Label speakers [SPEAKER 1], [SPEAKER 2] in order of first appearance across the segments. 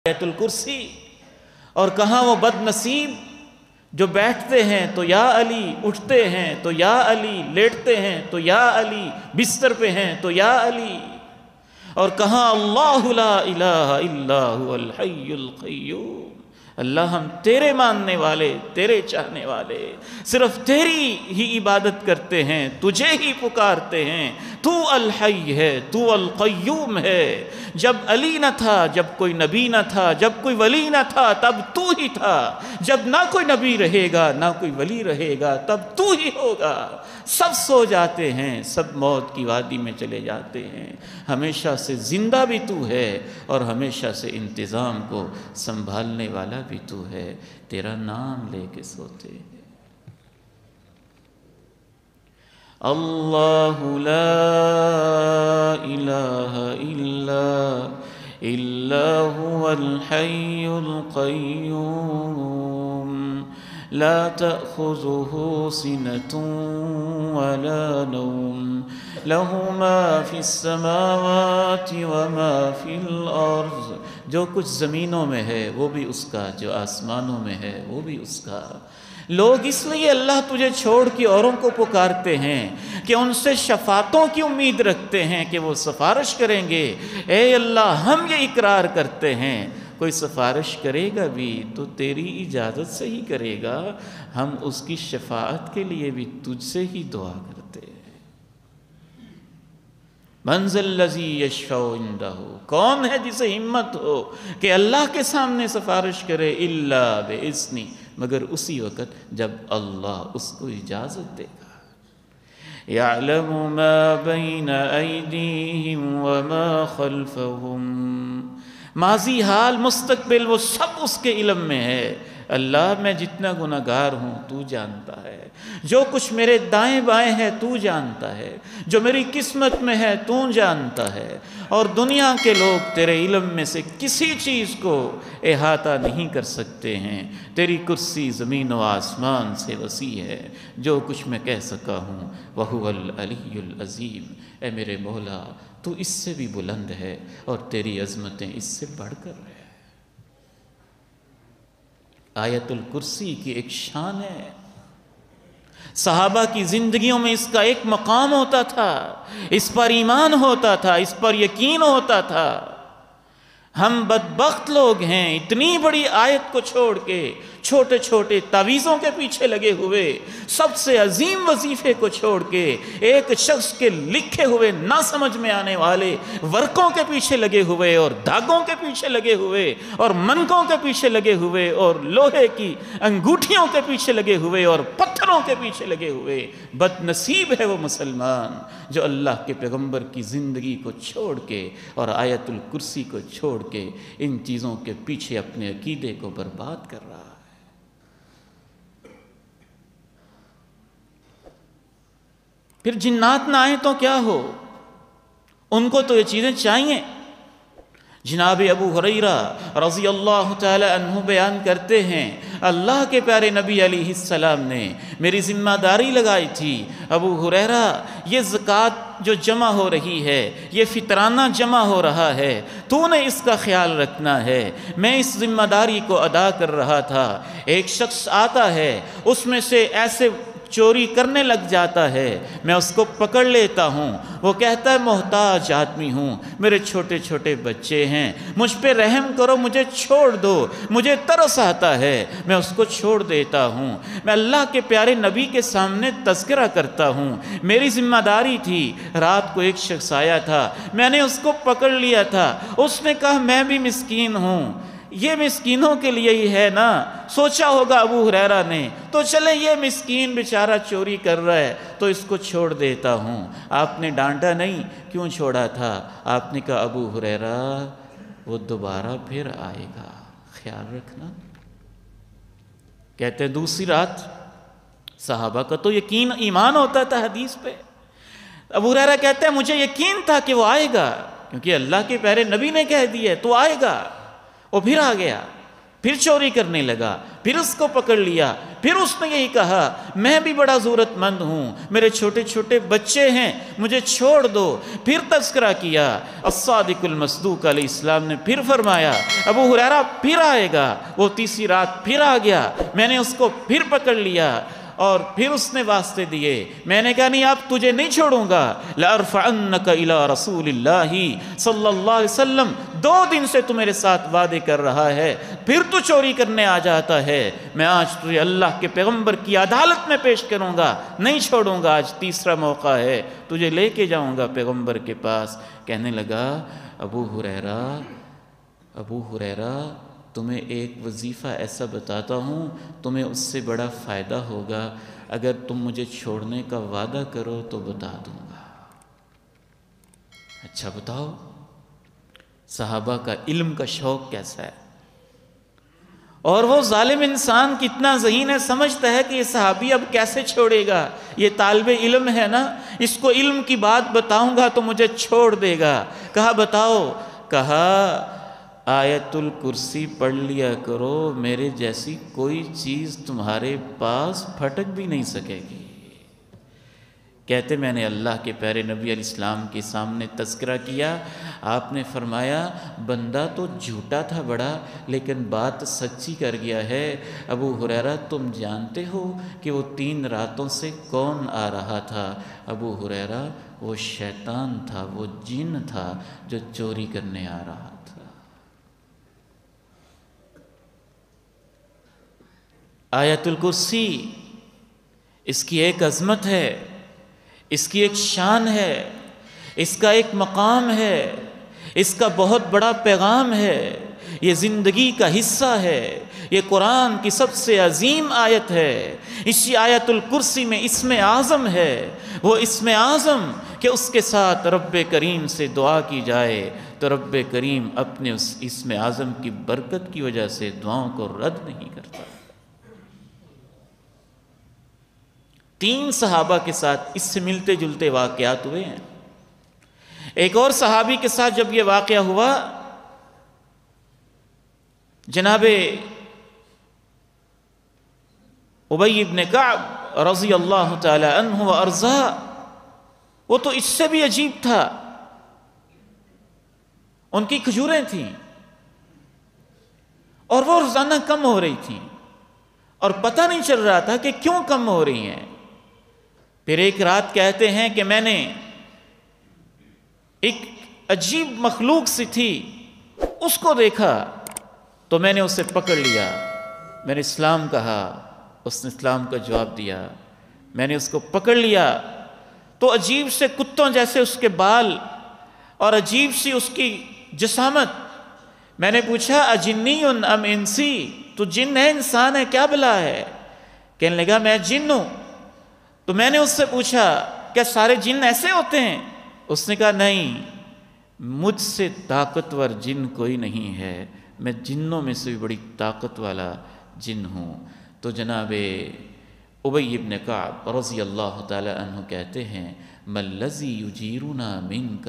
[SPEAKER 1] آیت الکرسی، اور کہاں وہ بد نصیب جو بیٹھتے ہیں تو یا علی، اٹھتے ہیں تو یا علی، لیٹتے ہیں تو یا علی، بستر پہ ہیں تو یا علی، اور کہاں اللہ لا الہ الا هو الحی القیوم، اللہ ہم تیرے ماننے والے، تیرے چاہنے والے، صرف تیری ہی عبادت کرتے ہیں، تجھے ہی پکارتے ہیں، تو الحی ہے، تو القیوم ہے۔ جب علی نہ تھا، جب کوئی نبی نہ تھا، جب کوئی ولی نہ تھا، تب تو ہی تھا، جب نہ کوئی نبی رہے گا نہ کوئی ولی رہے گا تب تو ہی ہوگا۔ سب سو جاتے ہیں، سب موت کی وادی میں چلے جاتے ہیں، ہمیشہ سے زندہ بھی تو ہے اور ہمیشہ سے انتظام کو سنبھالنے والا بھی تو ہے، تیرا نام لے کے سوتے ہیں۔ اللہ لا الہ الا هو الحی القیوم لا تأخذه سنة ولا نوم له ما في السماوات وما في الأرض، جو کچھ زمینوں میں ہے وہ بھی اس کا، جو آسمانوں میں ہے وہ بھی اس کا۔ لوگ اس لیے اللہ تجھے چھوڑ کے اوروں کو پکارتے ہیں کہ ان سے شفاعتوں کی امید رکھتے ہیں کہ وہ سفارش کریں گے۔ اے اللہ، ہم یہ اقرار کرتے ہیں کوئی سفارش کرے گا بھی تو تیری اجازت سے ہی کرے گا، ہم اس کی شفاعت کے لیے بھی تجھ سے ہی دعا کرتے ہیں۔ من ذا الذی یشفع عندہ، کون ہے جسے ہمت ہو کہ اللہ کے سامنے سفارش کرے، الا باذنہ، مگر اسی وقت جب اللہ اس کو اجازت دے گا۔ یعلم ما بین ایدیہم وما خلفہم، ماضی، حال، مستقبل، وہ سب اس کے علم میں ہے۔ اللہ، میں جتنا گناہگار ہوں تو جانتا ہے، جو کچھ میرے دائیں بائیں ہے تو جانتا ہے، جو میری قسمت میں ہے تو جانتا ہے، اور دنیا کے لوگ تیرے علم میں سے کسی چیز کو احاطہ نہیں کر سکتے ہیں۔ تیری کرسی زمین و آسمان سے وسیع ہے، جو کچھ میں کہہ سکا ہوں وَهُوَ الْعَلِيُّ الْعَظِيمُ، اے میرے مولا تو اس سے بھی بلند ہے اور تیری عظمتیں اس سے بڑھ کر ہے۔ آیت الکرسی کی ایک شان ہے، صحابہ کی زندگیوں میں اس کا ایک مقام ہوتا تھا، اس پر ایمان ہوتا تھا، اس پر یقین ہوتا تھا۔ ہم بدبخت لوگ ہیں، اتنی بڑی آیت کو چھوڑ کے چھوٹے چھوٹے تعویذوں کے پیچھے لگے ہوئے، سب سے عظیم وظیفے کو چھوڑ کے ایک شخص کے لکھے ہوئے نہ سمجھ میں آنے والے ورقوں کے پیچھے لگے ہوئے، اور دھاگوں کے پیچھے لگے ہوئے، اور منکوں کے پیچھے لگے ہوئے، اور لوہے کی انگوٹھیوں کے پیچھے لگے ہوئے، اور پتھروں کے پیچھے لگے ہوئے۔ بد نصیب ہے وہ مسلمان جو اللہ کے پیغمبر کی زندگی کو چھوڑ کے اور آیت الکرسی کو چھوڑ کے ان چیزوں کے پیچھے اپنے عقیدے کو برباد کر رہا ہے۔ پھر جنات نہ آئیں تو کیا ہو، ان کو تو یہ چیزیں چاہیے۔ جناب ابو ہریرہ رضی اللہ تعالی عنہ بیان کرتے ہیں، اللہ کے پیارے نبی علیہ السلام نے میری ذمہ داری لگائی تھی، ابو ہریرہ یہ زکوٰۃ جو جمع ہو رہی ہے، یہ فطرانہ جمع ہو رہا ہے، تو نے اس کا خیال رکھنا ہے۔ میں اس ذمہ داری کو ادا کر رہا تھا، ایک شخص آتا ہے، اس میں سے ایسے چوری کرنے لگ جاتا ہے، میں اس کو پکڑ لیتا ہوں، وہ کہتا ہے محتاج آدمی ہوں، میرے چھوٹے چھوٹے بچے ہیں، مجھ پہ رحم کرو، مجھے چھوڑ دو، مجھے ترس آتا ہے، میں اس کو چھوڑ دیتا ہوں۔ میں اللہ کے پیارے نبی کے سامنے تذکرہ کرتا ہوں، میری ذمہ داری تھی۔ رات کو ایک شخص آیا تھا، میں نے اس کو پکڑ لیا تھا، اس نے کہا میں بھی مسکین ہوں، یہ مسکینوں کے لیے ہی ہے نا، سوچا ہوگا ابو ہریرہ نے، تو چلے یہ مسکین بیچارہ چوری کر رہا ہے تو اس کو چھوڑ دیتا ہوں۔ آپ نے ڈانٹا نہیں، کیوں چھوڑا تھا؟ آپ نے کہا ابو ہریرہ وہ دوبارہ پھر آئے گا، خیال رکھنا۔ کہتے ہیں دوسری رات، صحابہ کا تو یقین ایمان ہوتا تھا حدیث پہ، ابو ہریرہ کہتے ہیں مجھے یقین تھا کہ وہ آئے گا، کیونکہ اللہ کے پیارے نبی نے کہہ دیا ہے تو آئے گا۔ وہ پھر آ گیا، پھر چوری کرنے لگا، پھر اس کو پکڑ لیا، پھر اس نے یہی کہا میں بھی بڑا ضرورت مند ہوں، میرے چھوٹے چھوٹے بچے ہیں، مجھے چھوڑ دو۔ پھر تذکرہ کیا، الصادق المصدوق علیہ السلام نے پھر فرمایا ابو ہریرہ پھر آئے گا۔ وہ تیسری رات پھر آ گیا، میں نے اس کو پھر پکڑ لیا اور پھر اس نے واسطے دیے، میں نے کہا نہیں اب تجھے نہیں چھوڑوں گا، لَأَرْفَعَنَّكَ إِلَىٰ رَسُولِ اللَّهِ صلی اللہ علیہ وسلم، 2 دن سے تو میرے ساتھ وعدے کر رہا ہے، پھر تو چوری کرنے آ جاتا ہے، میں آج تجھے اللہ کے پیغمبر کی عدالت میں پیش کروں گا، نہیں چھوڑوں گا، آج تیسرا موقع ہے، تجھے لے کے جاؤں گا پیغمبر کے پاس۔ کہنے لگا ابو ہریرہ تمہیں ایک وظیفہ ایسا بتاتا ہوں، تمہیں اس سے بڑا فائدہ ہوگا، اگر تم مجھے چھوڑنے کا وعدہ کرو تو بتا دوں گا۔ اچھا بتاؤ، صحابہ کا علم کا شوق کیسا ہے، اور وہ ظالم انسان کتنا ذہین ہے، سمجھتا ہے کہ یہ صحابی اب کیسے چھوڑے گا، یہ طالب علم ہے نا، اس کو علم کی بات بتاؤں گا تو مجھے چھوڑ دے گا۔ کہا بتاؤ، کہا آیت الکرسی پڑھ لیا کرو، میرے جیسی کوئی چیز تمہارے پاس پھٹک بھی نہیں سکے گی۔ کہتے میں نے اللہ کے پیارے نبی علیہ السلام کے سامنے تذکرہ کیا، آپ نے فرمایا بندہ تو جھوٹا تھا بڑا، لیکن بات سچی کر گیا ہے۔ ابو ہریرہ تم جانتے ہو کہ وہ 3 راتوں سے کون آ رہا تھا؟ ابو ہریرہ وہ شیطان تھا، وہ جن تھا جو چوری کرنے آ رہا تھا۔ آیت الکرسی، اس کی ایک عظمت ہے، اس کی ایک شان ہے، اس کا ایک مقام ہے، اس کا بہت بڑا پیغام ہے، یہ زندگی کا حصہ ہے، یہ قرآن کی سب سے عظیم آیت ہے۔ اسی آیت الکرسی میں اسم اعظم ہے، وہ اسم اعظم کہ اس کے ساتھ رب کریم سے دعا کی جائے تو رب کریم اپنے اس اسم اعظم کی برکت کی وجہ سے دعاؤں کو رد نہیں کرتا۔ 3 صحابہ کے ساتھ اس سے ملتے جلتے واقعات ہوئے ہیں۔ ایک اور صحابی کے ساتھ جب یہ واقعہ ہوا، جناب ابی بن کعب رضی اللہ تعالی عنہ و ارضاہ، وہ تو اس سے بھی عجیب تھا، ان کی کھجوریں تھیں اور وہ روزانہ کم ہو رہی تھیں اور پتہ نہیں چل رہا تھا کہ کیوں کم ہو رہی ہیں۔ پھر ایک رات کہتے ہیں کہ میں نے ایک عجیب مخلوق سی تھی اس کو دیکھا تو میں نے اسے پکڑ لیا، میں نے اسلام کہا، اس نے اسلام کا جواب دیا، میں نے اس کو پکڑ لیا تو عجیب سے کتوں جیسے اس کے بال اور عجیب سی اس کی جسامت۔ میں نے پوچھا اجنی ام انسی، تو جن ہے انسان ہے، کیا بلا ہے؟ کہنے لگا میں جن ہوں۔ تو میں نے اس سے پوچھا کیا سارے جن ایسے ہوتے ہیں؟ اس نے کہا نہیں، مجھ سے طاقتور جن کوئی نہیں ہے، میں جنوں میں سے بھی بڑی طاقت والا جن ہوں۔ تو جناب ابی بن کعب رضی اللہ تعالی عنہ کہتے ہیں مَلَّذِي یُجِیرُنَا مِنْکَ،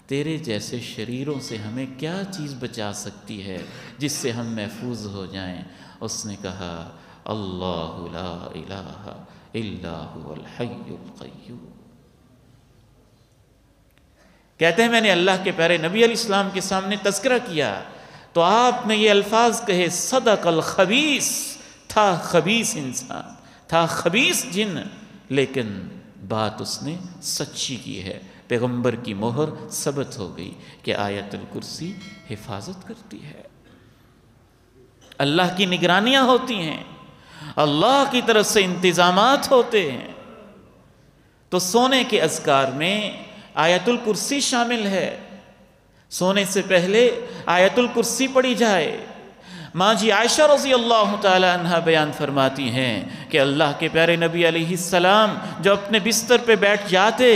[SPEAKER 1] تیرے جیسے شریروں سے ہمیں کیا چیز بچا سکتی ہے جس سے ہم محفوظ ہو جائیں؟ اس نے کہا اللہ لا الہ الا هو الحی القیوم۔ کہتے ہیں میں نے اللہ کے پیارے نبی علیہ السلام کے سامنے تذکرہ کیا تو آپ نے یہ الفاظ کہے صدق الخبیث، تھا خبیث انسان، تھا خبیث جن، لیکن بات اس نے سچی کی ہے، پیغمبر کی مہر ثبت ہو گئی کہ آیت الکرسی حفاظت کرتی ہے، اللہ کی نگرانیاں ہوتی ہیں، اللہ کی طرف سے انتظامات ہوتے ہیں۔ تو سونے کے اذکار میں آیت الکرسی شامل ہے، سونے سے پہلے آیت الکرسی پڑھی جائے۔ ماں جی عائشہ رضی اللہ تعالی عنہ بیان فرماتی ہیں کہ اللہ کے پیارے نبی علیہ السلام جو اپنے بستر پہ بیٹھ جاتے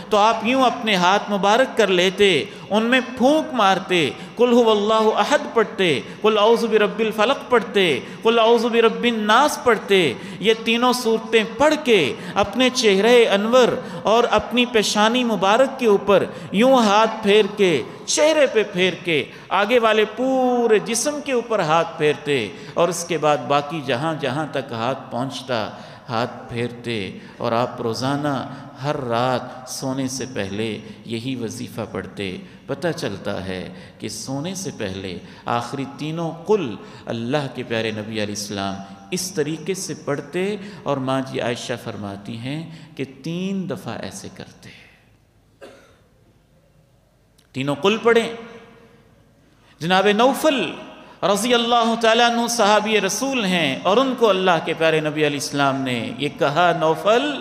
[SPEAKER 1] تو آپ یوں اپنے ہاتھ مبارک کر لیتے ان میں پھونک مارتے، قل هو اللہ احد پڑھتے، قل اعوذ برب الفلق پڑھتے، قل اعوذ برب الناس پڑھتے، یہ تینوں صورتیں پڑھ کے اپنے چہرے انور اور اپنی پیشانی مبارک کے اوپر یوں ہاتھ پھیر کے، چہرے پہ پھیر کے، آگے والے پورے جسم کے اوپر ہاتھ پھیرتے، اور اس کے بعد باقی جہاں جہاں تک ہاتھ پہنچتا ہاتھ پھیرتے۔ اور آپ روزانہ ہر رات سونے سے پہلے یہی وظیفہ پڑھتے۔ پتہ چلتا ہے کہ سونے سے پہلے آخری تینوں قل اللہ کے پیارے نبی علیہ السلام اس طریقے سے پڑھتے، اور ماں جی عائشہ فرماتی ہیں کہ 3 دفعہ ایسے کرتے۔ تینوں قل پڑھیں۔ جناب نوفل رضی اللہ تعالیٰ عنہ صحابی رسول ہیں، اور ان کو اللہ کے پیارے نبی علیہ السلام نے یہ کہا، نوفل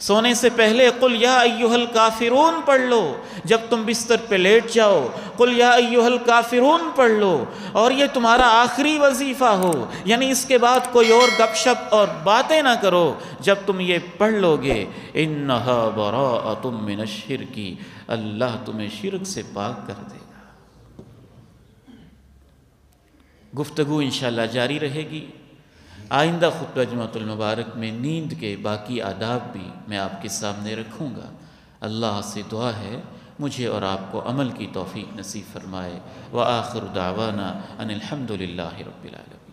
[SPEAKER 1] سونے سے پہلے قل یا ایہا الکافرون پڑھ لو، جب تم بستر پہ لیٹ جاؤ قل یا ایہا الکافرون پڑھ لو، اور یہ تمہارا آخری وظیفہ ہو، یعنی اس کے بعد کوئی اور گپ شپ اور باتیں نہ کرو۔ جب تم یہ پڑھ لو گے انہا براءۃ من الشرک، اللہ تمہیں شرک سے پاک کر دے گا۔ گفتگو انشاءاللہ جاری رہے گی۔ آئندہ خطبہ جمعۃ المبارک میں نیند کے باقی آداب بھی میں آپ کے سامنے رکھوں گا۔ اللہ سے دعا ہے مجھے اور آپ کو عمل کی توفیق نصیب فرمائے۔ وآخر دعوانا ان الحمد للہ رب العالمین۔